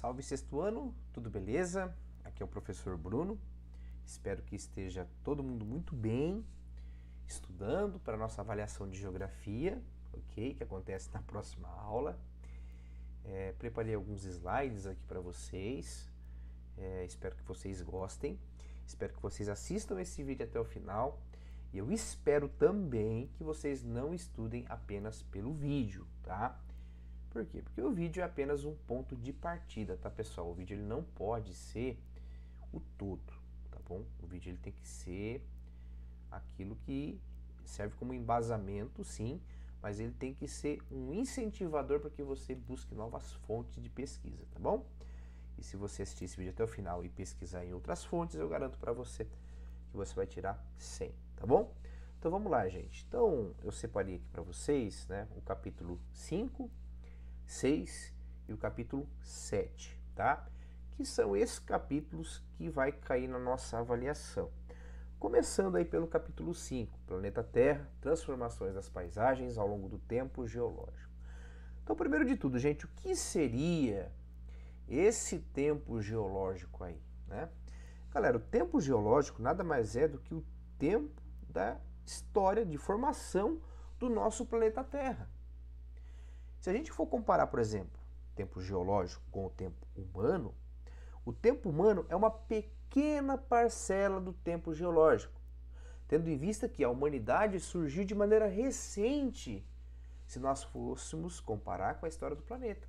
Salve sexto ano, tudo beleza? Aqui é o professor Bruno. Espero que esteja todo mundo muito bem, estudando para a nossa avaliação de geografia, ok? Que acontece na próxima aula. Preparei alguns slides aqui para vocês. Espero que vocês gostem. Espero que vocês assistam esse vídeo até o final. E eu espero também que vocês não estudem apenas pelo vídeo, tá? Por quê? Porque o vídeo é apenas um ponto de partida, tá, pessoal? O vídeo ele não pode ser o todo, tá bom? O vídeo ele tem que ser aquilo que serve como embasamento, sim, mas ele tem que ser um incentivador para que você busque novas fontes de pesquisa, tá bom? E se você assistir esse vídeo até o final e pesquisar em outras fontes, eu garanto para você que você vai tirar 100, tá bom? Então vamos lá, gente. Então eu separei aqui para vocês, né, o capítulo 5, 6 e o capítulo 7, tá? Que são esses capítulos que vai cair na nossa avaliação. Começando aí pelo capítulo 5, Planeta Terra, transformações das paisagens ao longo do tempo geológico. Então, primeiro de tudo, gente, o que seria esse tempo geológico aí, né? Galera, o tempo geológico nada mais é do que o tempo da história de formação do nosso planeta Terra. Se a gente for comparar, por exemplo, o tempo geológico com o tempo humano, o tempo humano é uma pequena parcela do tempo geológico, tendo em vista que a humanidade surgiu de maneira recente, se nós fôssemos comparar com a história do planeta.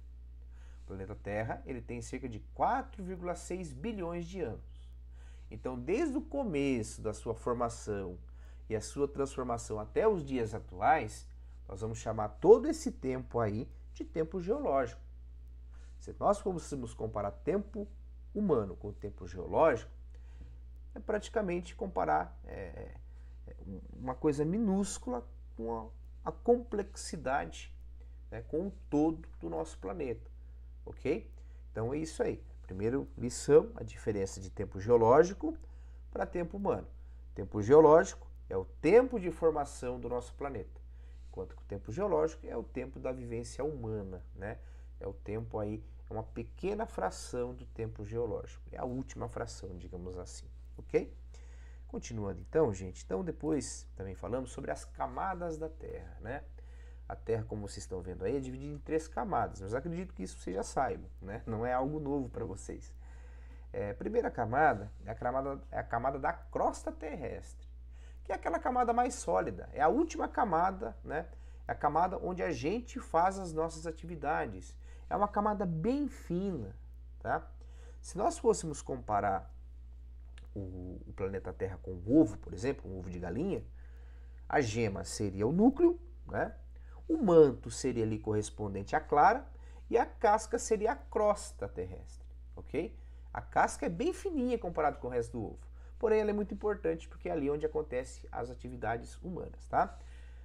O planeta Terra ele tem cerca de 4,6 bilhões de anos. Então, desde o começo da sua formação e a sua transformação até os dias atuais, nós vamos chamar todo esse tempo aí de tempo geológico. Se nós fôssemos comparar tempo humano com o tempo geológico, é praticamente comparar uma coisa minúscula com a complexidade, né, com o todo do nosso planeta, ok? Então é isso aí. Primeira lição, a diferença de tempo geológico para tempo humano. Tempo geológico é o tempo de formação do nosso planeta, enquanto que o tempo geológico é o tempo da vivência humana, né? É o tempo aí, é uma pequena fração do tempo geológico, é a última fração, digamos assim, ok? Continuando então, gente, então depois também falamos sobre as camadas da Terra, né? A Terra, como vocês estão vendo aí, é dividida em 3 camadas, mas acredito que isso vocês já saibam, né? Não é algo novo para vocês. A primeira camada é a camada da crosta terrestre, que é aquela camada mais sólida, é a última camada, né? É a camada onde a gente faz as nossas atividades. É uma camada bem fina, tá? Se nós fôssemos comparar o planeta Terra com um ovo, por exemplo, um ovo de galinha, a gema seria o núcleo, né? O manto seria ali correspondente à clara e a casca seria a crosta terrestre, ok? A casca é bem fininha comparado com o resto do ovo, porém ela é muito importante porque é ali onde acontecem as atividades humanas, tá?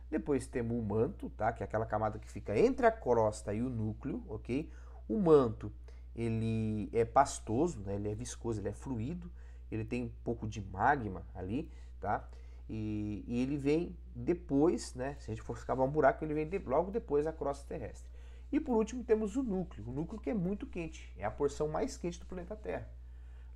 Depois temos o manto, tá? Que é aquela camada que fica entre a crosta e o núcleo, ok? O manto, ele é pastoso, né? Ele é viscoso, ele é fluido, ele tem um pouco de magma ali, tá? E ele vem depois, né? Se a gente for cavar um buraco, ele vem logo depois da crosta terrestre. E por último temos o núcleo que é muito quente, é a porção mais quente do planeta Terra.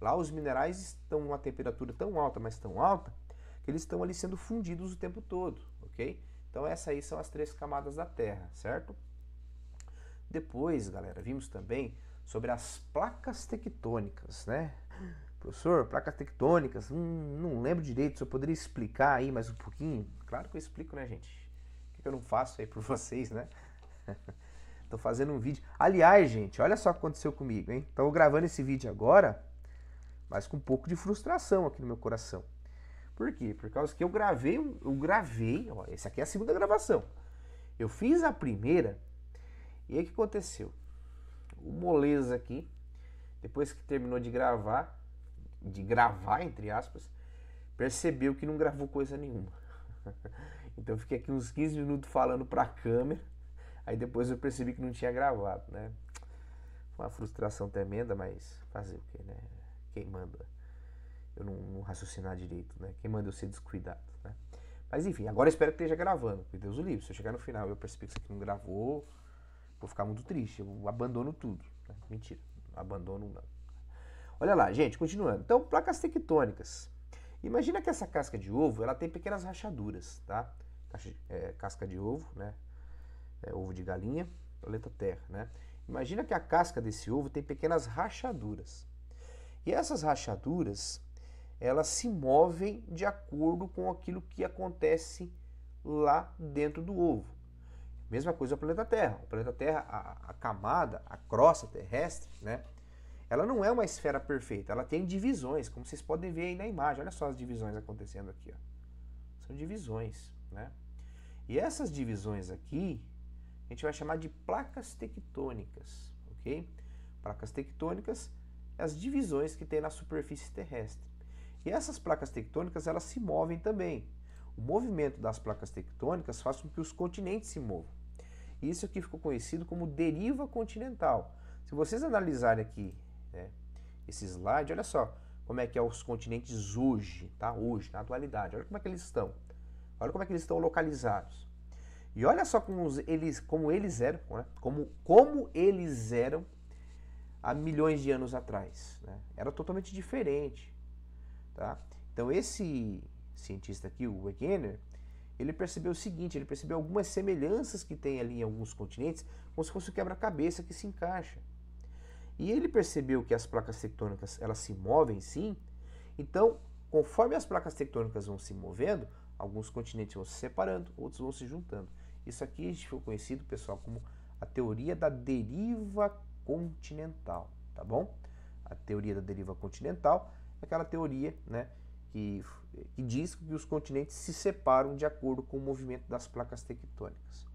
Lá os minerais estão numa temperatura tão alta, mas tão alta, que eles estão ali sendo fundidos o tempo todo, ok? Então essas aí são as 3 camadas da Terra, certo? Depois, galera, vimos também sobre as placas tectônicas, né? Professor, placas tectônicas, não lembro direito, se eu poderia explicar aí mais um pouquinho? Claro que eu explico, né, gente? O que eu não faço aí por vocês, né? Tô fazendo um vídeo. Aliás, gente, olha só o que aconteceu comigo, hein? Tô gravando esse vídeo agora, mas com um pouco de frustração aqui no meu coração. Por quê? Por causa que eu gravei, ó, essa aqui é a segunda gravação. Eu fiz a primeira, e aí o que aconteceu? O moleza aqui, depois que terminou de gravar, entre aspas, percebeu que não gravou coisa nenhuma. Então eu fiquei aqui uns 15 minutos falando pra câmera, aí depois eu percebi que não tinha gravado, né? Foi uma frustração tremenda, mas fazer o quê, né? Quem manda eu não raciocinar direito, né? Quem manda eu ser descuidado, né? Mas enfim, agora eu espero que esteja gravando, que Deus o livre. Se eu chegar no final e eu perceber que isso aqui não gravou, vou ficar muito triste, eu abandono tudo, né? Mentira, abandono não. Olha lá, gente, continuando. Então, placas tectônicas. Imagina que essa casca de ovo, ela tem pequenas rachaduras, tá? Casca de ovo, né? Ovo de galinha, planeta Terra, né? Imagina que a casca desse ovo tem pequenas rachaduras. E essas rachaduras, elas se movem de acordo com aquilo que acontece lá dentro do ovo. Mesma coisa o planeta Terra. O planeta Terra, a camada, a crosta terrestre, né? Ela não é uma esfera perfeita, ela tem divisões, como vocês podem ver aí na imagem. Olha só as divisões acontecendo aqui, ó. São divisões, né? E essas divisões aqui, a gente vai chamar de placas tectônicas, ok? Placas tectônicas é as divisões que tem na superfície terrestre. E essas placas tectônicas, elas se movem também. O movimento das placas tectônicas faz com que os continentes se movam. Isso aqui ficou conhecido como deriva continental. Se vocês analisarem aqui, né, esse slide, olha só como é que é os continentes hoje, tá? Hoje, na atualidade. Olha como é que eles estão. Olha como é que eles estão localizados. E olha só como eles eram, né? Como eles eram há milhões de anos atrás, né? Era totalmente diferente, tá? Então esse cientista aqui, o Wegener, ele percebeu o seguinte, ele percebeu algumas semelhanças que tem ali em alguns continentes, como se fosse um quebra-cabeça que se encaixa. E ele percebeu que as placas tectônicas, elas se movem sim, então, conforme as placas tectônicas vão se movendo, alguns continentes vão se separando, outros vão se juntando. Isso aqui ficou conhecido, pessoal, como a teoria da deriva continental, tá bom? A teoria da deriva continental é aquela teoria, né, que diz que os continentes se separam de acordo com o movimento das placas tectônicas.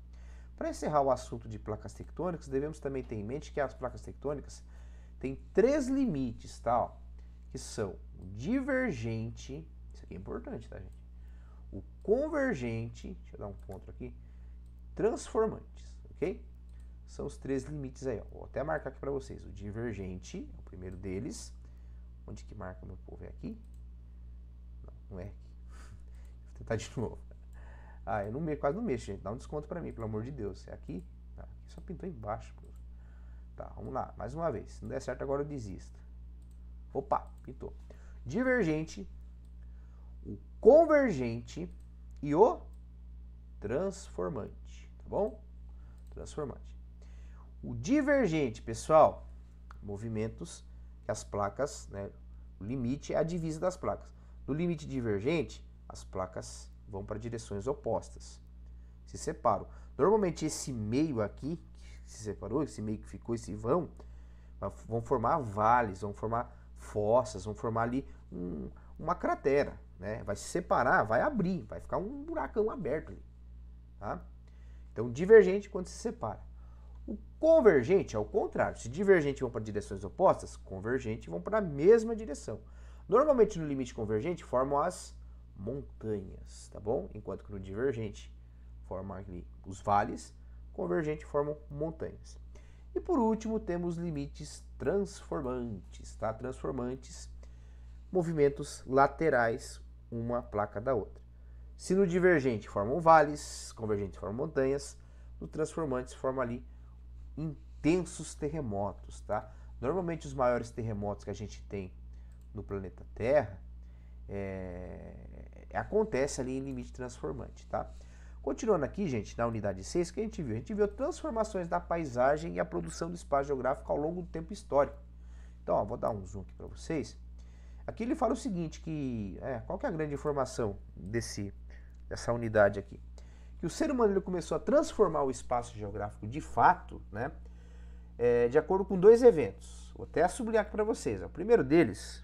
Para encerrar o assunto de placas tectônicas, devemos também ter em mente que as placas tectônicas têm 3 limites, tá? Ó, que são o divergente, isso aqui é importante, tá, gente? O convergente, deixa eu dar um ponto aqui, transformantes, ok? São os 3 limites aí, ó. Vou até marcar aqui para vocês. O divergente é o primeiro deles. Onde que marca, meu povo? É aqui? Não é aqui. Vou tentar de novo. Eu não mexo, quase não mexo, gente. Dá um desconto para mim, pelo amor de Deus. É aqui? Aqui só pintou embaixo. Pô. Tá, vamos lá. Mais uma vez. Se não der certo, agora eu desisto. Opa, pintou. Divergente, o convergente e o transformante. Tá bom? Transformante. O divergente, pessoal, movimentos que as placas, né? O limite é a divisa das placas. No limite divergente, as placas vão para direções opostas, se separam. Normalmente esse meio aqui, que se separou, esse meio que ficou, esse vão formar vales, vão formar fossas, vão formar ali uma cratera, né? Vai se separar, vai abrir, vai ficar um buracão aberto ali, tá? Então divergente quando se separa. O convergente é o contrário. Se divergente vão para direções opostas, convergente vão para a mesma direção. Normalmente no limite convergente formam as montanhas, tá bom? Enquanto que no divergente formam ali os vales, convergente formam montanhas. E por último temos limites transformantes, tá? Transformantes, movimentos laterais, uma placa da outra. Se no divergente formam vales, convergente formam montanhas, no transformantes formam ali intensos terremotos, tá? Normalmente os maiores terremotos que a gente tem no planeta Terra acontece ali em limite transformante, tá? Continuando aqui, gente, na unidade 6, o que a gente viu? A gente viu transformações da paisagem e a produção do espaço geográfico ao longo do tempo histórico. Então, ó, vou dar um zoom aqui para vocês. Aqui ele fala o seguinte, qual que é a grande informação dessa unidade aqui? Que o ser humano ele começou a transformar o espaço geográfico de fato, né, de acordo com 2 eventos. Vou até sublinhar aqui para vocês. O primeiro deles,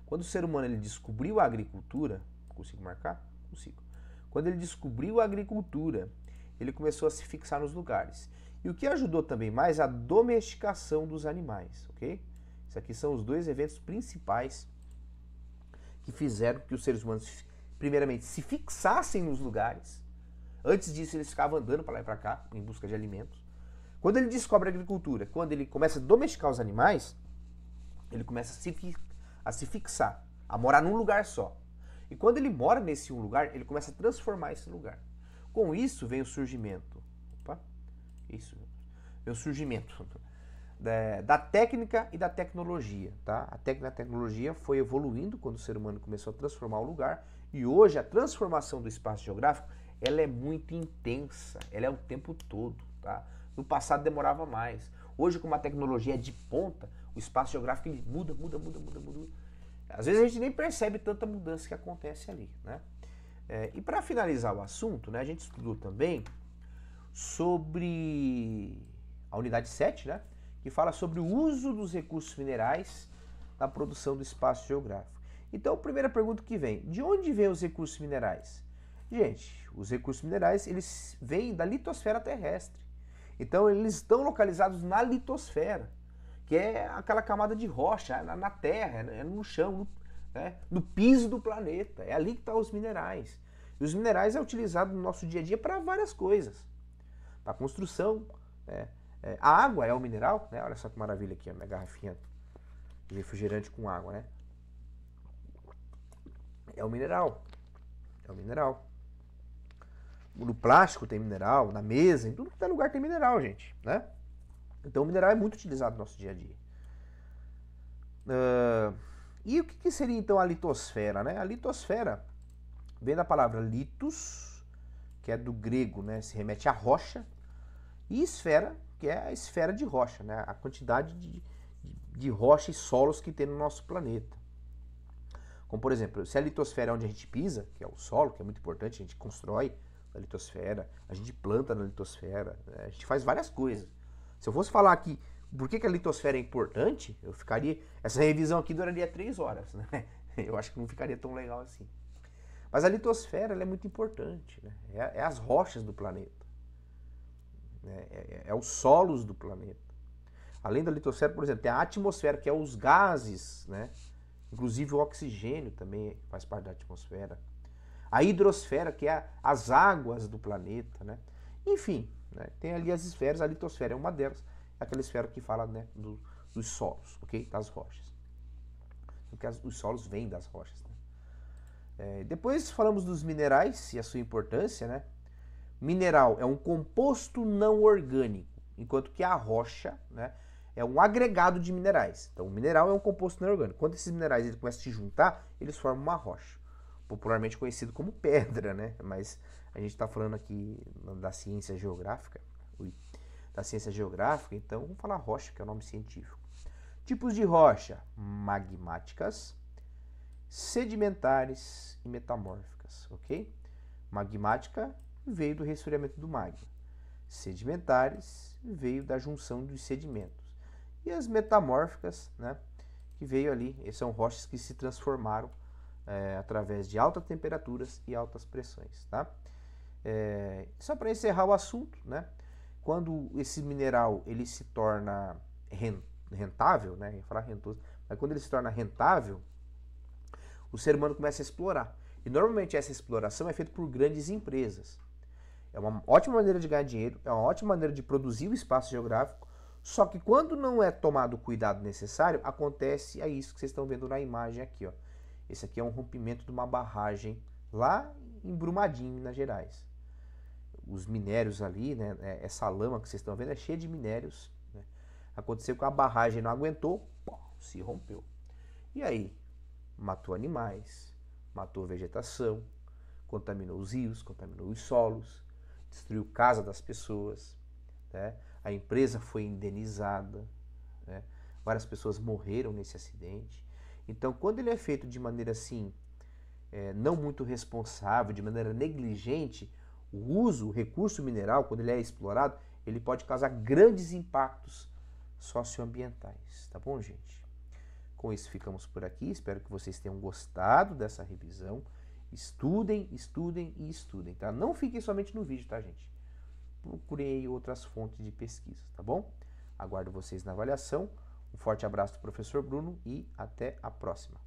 quando o ser humano ele descobriu a agricultura, consigo marcar? Consigo. Quando ele descobriu a agricultura, ele começou a se fixar nos lugares. E o que ajudou também mais a domesticação dos animais, ok? Isso aqui são os 2 eventos principais que fizeram que os seres humanos, primeiramente, se fixassem nos lugares. Antes disso, eles ficavam andando para lá e para cá, em busca de alimentos. Quando ele descobre a agricultura, quando ele começa a domesticar os animais, ele começa a se fixar, a morar num lugar só. E quando ele mora nesse um lugar, ele começa a transformar esse lugar. Com isso vem o surgimento. Vem o surgimento da técnica e da tecnologia, tá? A técnica e a tecnologia foi evoluindo quando o ser humano começou a transformar o lugar, e hoje a transformação do espaço geográfico, ela é muito intensa, ela é o tempo todo, tá? No passado demorava mais. Hoje, como a tecnologia é de ponta, o espaço geográfico ele muda. Às vezes a gente nem percebe tanta mudança que acontece ali, né? E para finalizar o assunto, né, a gente estudou também sobre a unidade 7, né, que fala sobre o uso dos recursos minerais na produção do espaço geográfico. Então, a primeira pergunta que vem, de onde vêm os recursos minerais? Gente, os recursos minerais, eles vêm da litosfera terrestre. Então, eles estão localizados na litosfera, que é aquela camada de rocha na terra, no chão, no piso do planeta. É ali que estão os minerais. E os minerais é utilizado no nosso dia a dia para várias coisas. Para construção, a água é um mineral, né? Olha só que maravilha aqui, a minha garrafinha de refrigerante com água, né? É um mineral. É um mineral. No plástico tem mineral, na mesa, em tudo que é lugar tem mineral, gente, né? Então o mineral é muito utilizado no nosso dia a dia. E o que seria então a litosfera, né? A litosfera vem da palavra litos, que é do grego, né? Se remete à rocha, e esfera, que é a esfera de rocha, né? A quantidade de rocha e solos que tem no nosso planeta. Como, por exemplo, se a litosfera é onde a gente pisa, que é o solo, que é muito importante, a gente constrói na litosfera, a gente planta na litosfera, né? A gente faz várias coisas. Se eu fosse falar aqui por que a litosfera é importante, eu ficaria... Essa revisão aqui duraria 3 horas, né? Eu acho que não ficaria tão legal assim. Mas a litosfera ela é muito importante, né? É as rochas do planeta. É os solos do planeta. Além da litosfera, por exemplo, tem a atmosfera, que é os gases, né? Inclusive o oxigênio também faz parte da atmosfera. A hidrosfera, que é as águas do planeta, né? Enfim, né? Tem ali as esferas, a litosfera é uma delas, é aquela esfera que fala, né, dos solos, ok? Das rochas. Porque os solos vêm das rochas, né? Depois falamos dos minerais e a sua importância, né? Mineral é um composto não orgânico, enquanto que a rocha, né, é um agregado de minerais. Então, o mineral é um composto não orgânico. Quando esses minerais eles começam a se juntar, eles formam uma rocha, popularmente conhecido como pedra, né? Mas a gente está falando aqui da ciência geográfica, então vamos falar rocha, que é o nome científico. Tipos de rocha: magmáticas, sedimentares e metamórficas, ok? Magmática veio do resfriamento do magma. Sedimentares veio da junção dos sedimentos. E as metamórficas, né, que veio ali, são rochas que se transformaram através de altas temperaturas e altas pressões, tá? Só para encerrar o assunto, né, quando esse mineral ele se torna rentável, né, eu ia falar rentoso, mas quando ele se torna rentável, o ser humano começa a explorar. E normalmente essa exploração é feita por grandes empresas. É uma ótima maneira de ganhar dinheiro, é uma ótima maneira de produzir o espaço geográfico, só que quando não é tomado o cuidado necessário, acontece isso que vocês estão vendo na imagem aqui, ó. Esse aqui é um rompimento de uma barragem lá em Brumadinho, Minas Gerais. Os minérios ali, né, essa lama que vocês estão vendo é cheia de minérios, né? Aconteceu que a barragem não aguentou, se rompeu. E aí? Matou animais, matou vegetação, contaminou os rios, contaminou os solos, destruiu casa das pessoas, né? A empresa foi indenizada, né? Várias pessoas morreram nesse acidente. Então, quando ele é feito de maneira assim, não muito responsável, de maneira negligente, o recurso mineral, quando ele é explorado, ele pode causar grandes impactos socioambientais, tá bom, gente? Com isso ficamos por aqui, espero que vocês tenham gostado dessa revisão. Estudem, estudem e estudem, tá? Não fiquem somente no vídeo, tá, gente? Procurem outras fontes de pesquisa, tá bom? Aguardo vocês na avaliação. Um forte abraço do professor Bruno e até a próxima.